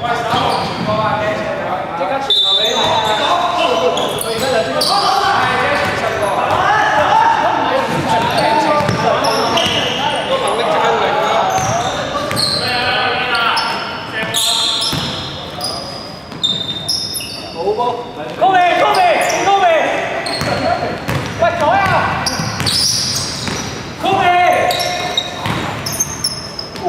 即刻傳球俾你啊！而家就即刻傳球，係即刻傳球過。個能力就係零啦。好波，高明，高明，高明，喂左啊！高明，哇！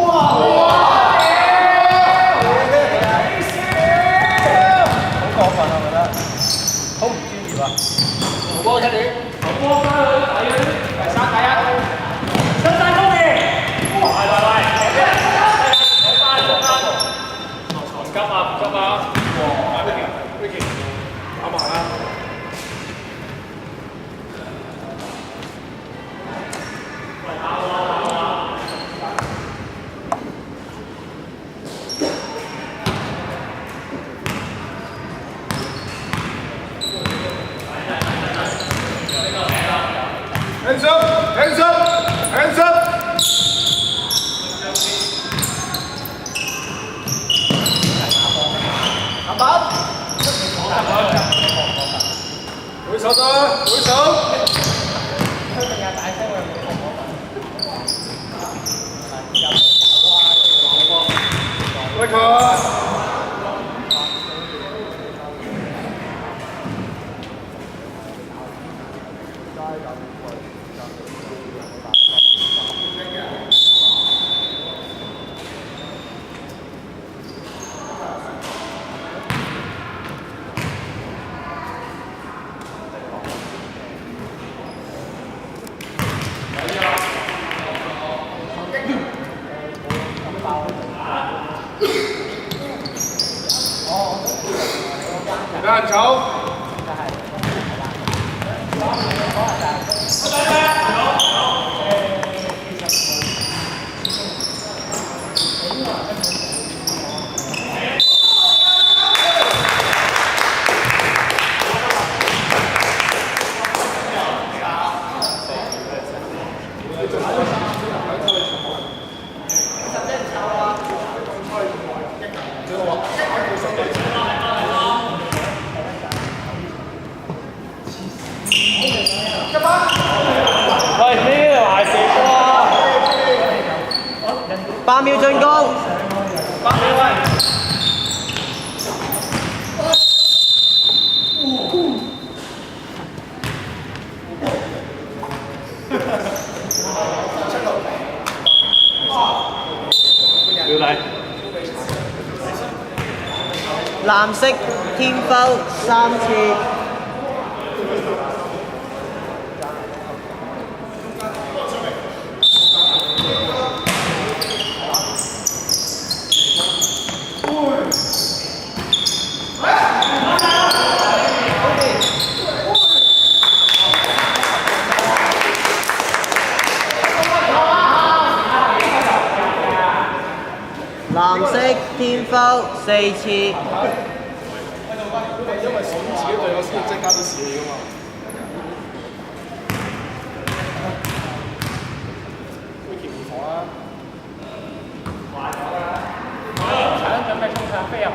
好唔專業啊！球波出嚟，球波翻去第一，第三第一，新山高嘅，喂，唔急啊，唔急啊！哇 ，Vicky， 打埋啦！Hands up! Hands up! Hands up! 打板！舉手得，舉手！喂佢！有人走。喂，呢度係射波啊！8秒進攻，8秒喂。表弟。藍色天賦3次。藍色天賦4次。因為選自己隊友先增加啲士氣㗎嘛。Vicky 唔錯啊！搶準備衝上飛入去。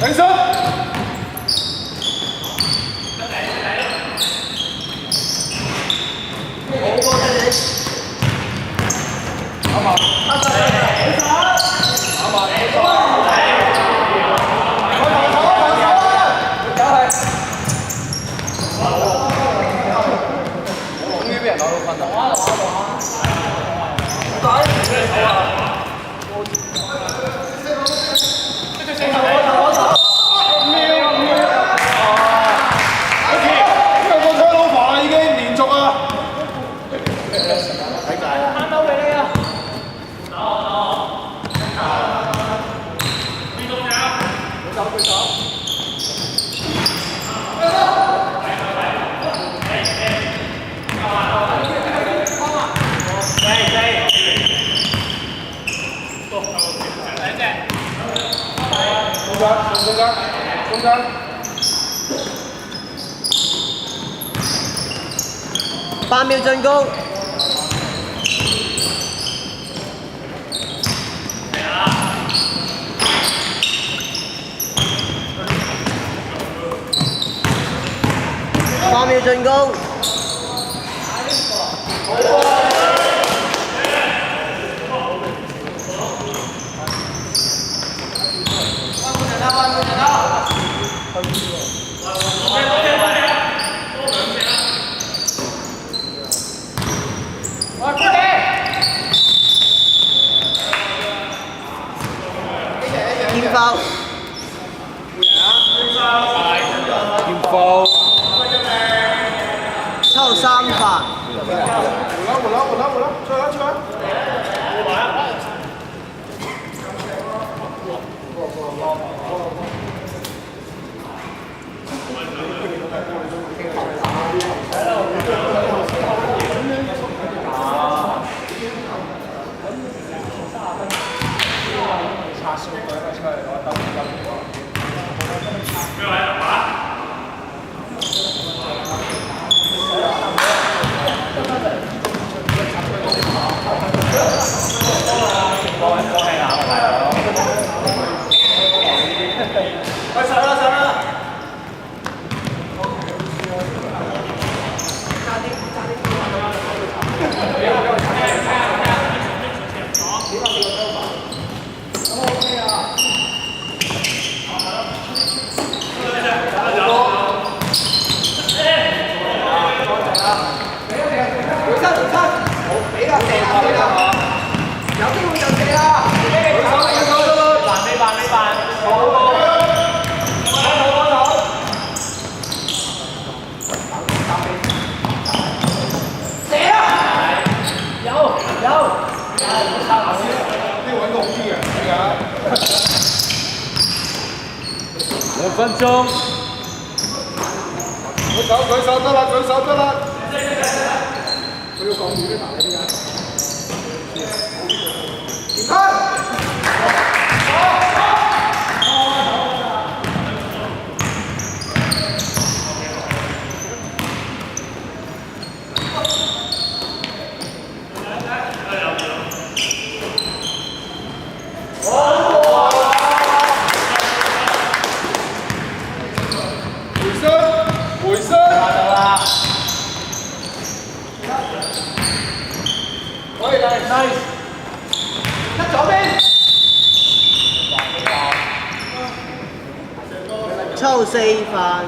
起身！好多謝你。打埋，打埋，打埋，終於俾人攞到分啦！中間。8秒進攻。8秒進攻。見爆！見爆！抽3發。回啦！出來！2分鐘。舉手得啦！佢要講語嘅嗱，點解？回身，可以啦 ，nice， 得左邊，抽4發。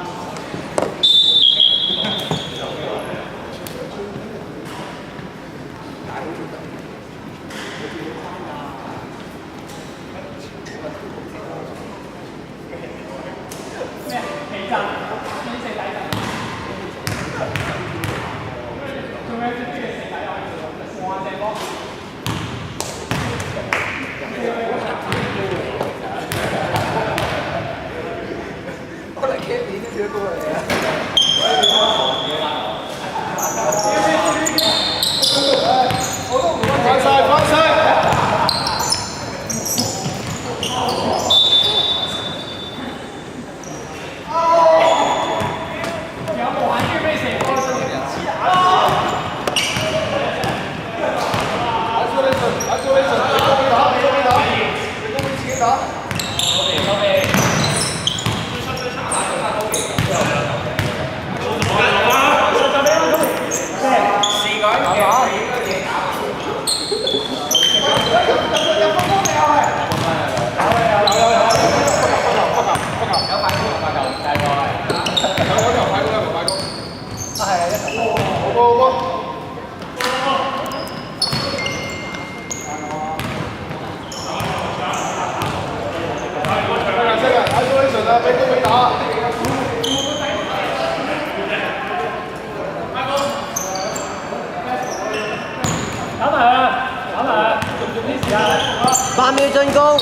8秒進攻。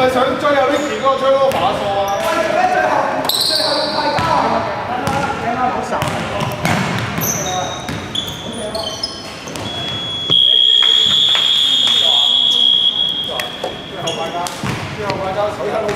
咪想追阿 Vicky 嗰個追嗰個把數啊？最後快交手一好射。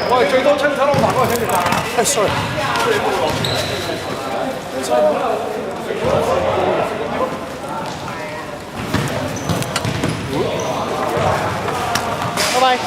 我係最多親手攞飯嗰個請食飯。sorry。拜拜。